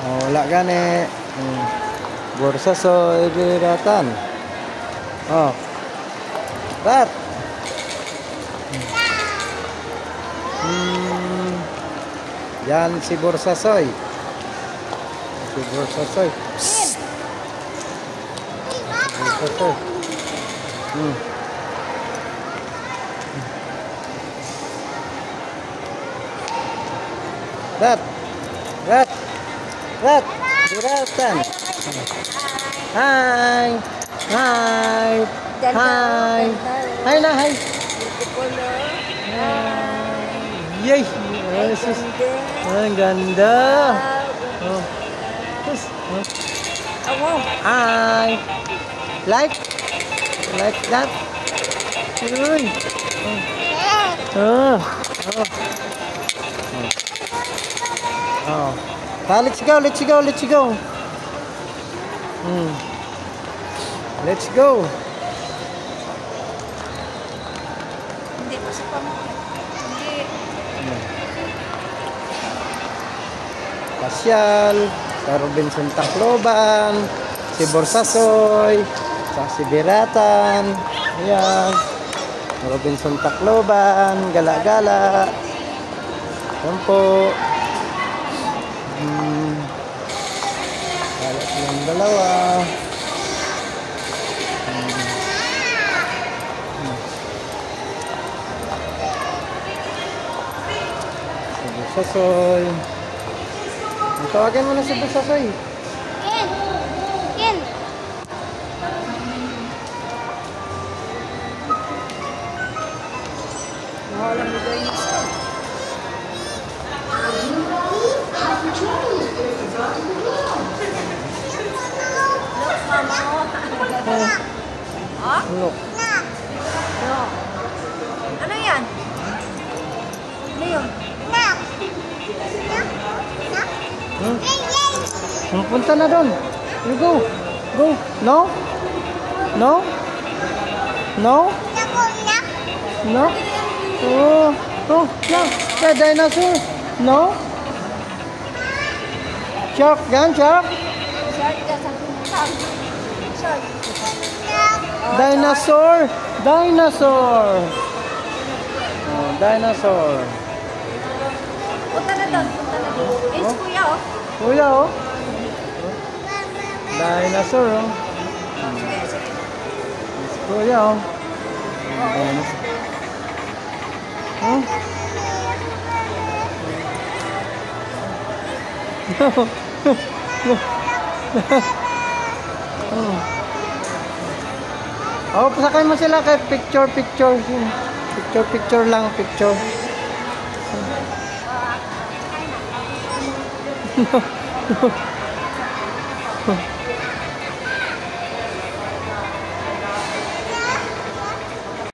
Oh, wala gani. Bursa soy biratan. Oh. Bat. Yan si Bursa soy. Si Bursa soy. Bursa soy. Rat. Rat. Rat. Biratan. Hi. Hi. Hi. Hi na, hi. Yay. Ang ganda. Oh. Hi. Like that. Uy. Oh. Let's go. Let's go. Let's go. Hindi pa sa hindi. Pasyal sa Robinson Tacloban, si Borsasoy, sa si Biratan. Ayan. Robinson Tacloban, gala-gala. Yan po. Gala silang dalawa. Si Borsasoy. Tawagin mo na si Borsasoy. Ken. Wala mo dahil isa. Look. No. Ano yan? Ano yun? Punta na doon. You go. Go. No? No? No? No? Oh. Oh. No. The dinosaur. No? Shark. Yan, shark. Dinosaur. Dinosaur. Oh, dinosaur. Punta na doon. Eh, si kuya oh. Kuya oh. Dinosaur oh. Si kuya oh. Dinosaur. Huh? Oh, pasakay mo sila kay picture. Picture lang, picture.